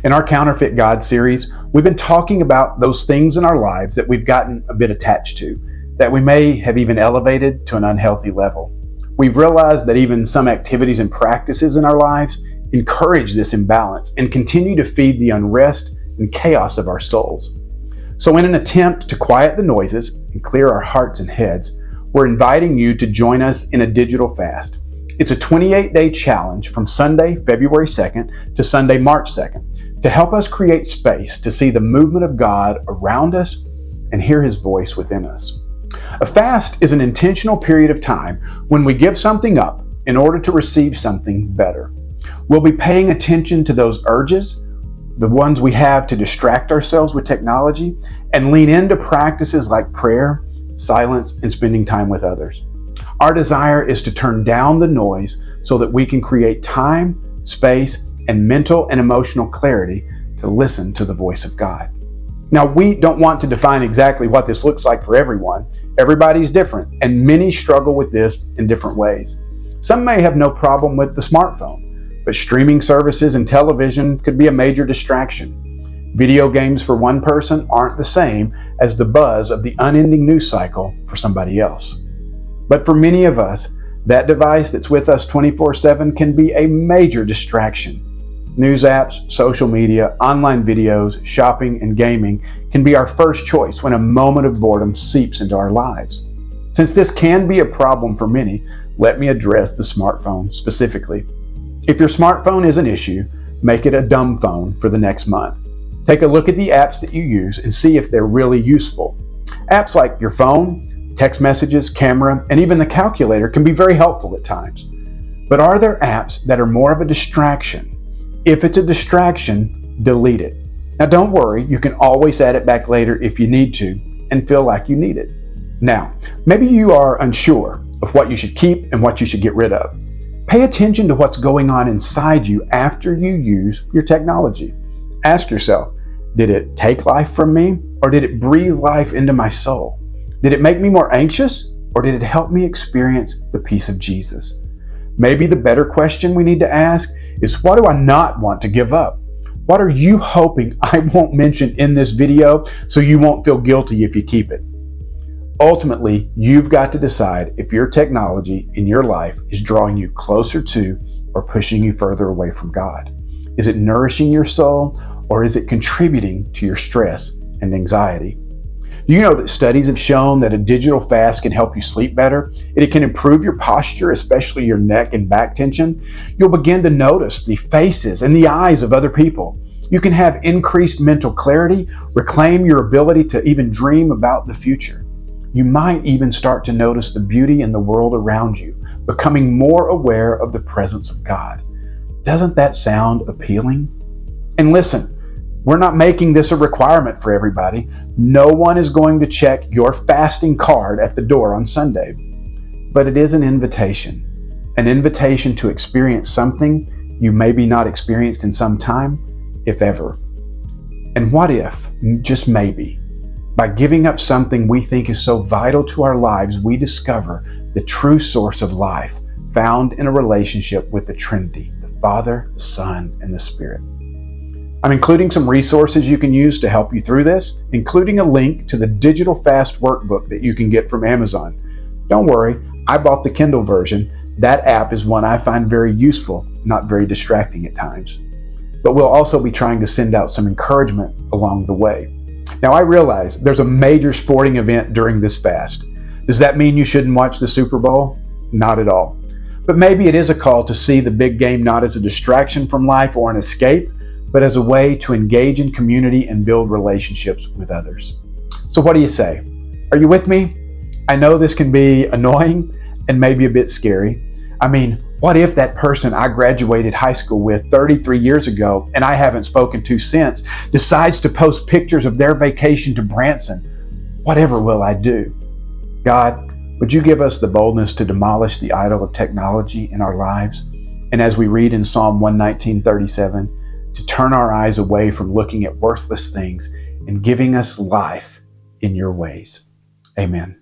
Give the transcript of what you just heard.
In our Counterfeit God series, we've been talking about those things in our lives that we've gotten a bit attached to, that we may have even elevated to an unhealthy level. We've realized that even some activities and practices in our lives encourage this imbalance and continue to feed the unrest and chaos of our souls. So in an attempt to quiet the noises and clear our hearts and heads, we're inviting you to join us in a digital fast. It's a 28-day challenge from Sunday, February 2nd to Sunday, March 2nd, to help us create space to see the movement of God around us and hear His voice within us. A fast is an intentional period of time when we give something up in order to receive something better. We'll be paying attention to those urges, the ones we have to distract ourselves with technology, and lean into practices like prayer, silence, and spending time with others. Our desire is to turn down the noise so that we can create time, space, and mental and emotional clarity to listen to the voice of God. Now, we don't want to define exactly what this looks like for everyone. Everybody's different, and many struggle with this in different ways. Some may have no problem with the smartphone, but streaming services and television could be a major distraction. Video games for one person aren't the same as the buzz of the unending news cycle for somebody else. But for many of us, that device that's with us 24/7 can be a major distraction. News apps, social media, online videos, shopping, and gaming can be our first choice when a moment of boredom seeps into our lives. Since this can be a problem for many, let me address the smartphone specifically. If your smartphone is an issue, make it a dumb phone for the next month. Take a look at the apps that you use and see if they're really useful. Apps like your phone, text messages, camera, and even the calculator can be very helpful at times. But are there apps that are more of a distraction? If it's a distraction, delete it. Now don't worry, you can always add it back later if you need to and feel like you need it. Now, maybe you are unsure of what you should keep and what you should get rid of. Pay attention to what's going on inside you after you use your technology. Ask yourself, did it take life from me, or did it breathe life into my soul? Did it make me more anxious, or did it help me experience the peace of Jesus? Maybe the better question we need to ask is, what do I not want to give up? What are you hoping I won't mention in this video so you won't feel guilty if you keep it? Ultimately, you've got to decide if your technology in your life is drawing you closer to or pushing you further away from God. Is it nourishing your soul, or is it contributing to your stress and anxiety? Do you know that studies have shown that a digital fast can help you sleep better? It can improve your posture, especially your neck and back tension. You'll begin to notice the faces and the eyes of other people. You can have increased mental clarity, reclaim your ability to even dream about the future. You might even start to notice the beauty in the world around you, becoming more aware of the presence of God. Doesn't that sound appealing? And listen, we're not making this a requirement for everybody. No one is going to check your fasting card at the door on Sunday. But it is an invitation to experience something you maybe not experienced in some time, if ever. And what if, just maybe, by giving up something we think is so vital to our lives, we discover the true source of life found in a relationship with the Trinity, the Father, the Son, and the Spirit. I'm including some resources you can use to help you through this, including a link to the Digital Fast Workbook that you can get from Amazon. Don't worry, I bought the Kindle version. That app is one I find very useful, not very distracting at times. But we'll also be trying to send out some encouragement along the way. Now, I realize there's a major sporting event during this fast. Does that mean you shouldn't watch the Super Bowl? Not at all. But maybe it is a call to see the big game not as a distraction from life or an escape, but as a way to engage in community and build relationships with others. So what do you say? Are you with me? I know this can be annoying and maybe a bit scary. I mean, what if that person I graduated high school with 33 years ago and I haven't spoken to since decides to post pictures of their vacation to Branson? Whatever will I do? God, would you give us the boldness to demolish the idol of technology in our lives? And as we read in Psalm 119:37, to turn our eyes away from looking at worthless things and giving us life in your ways. Amen.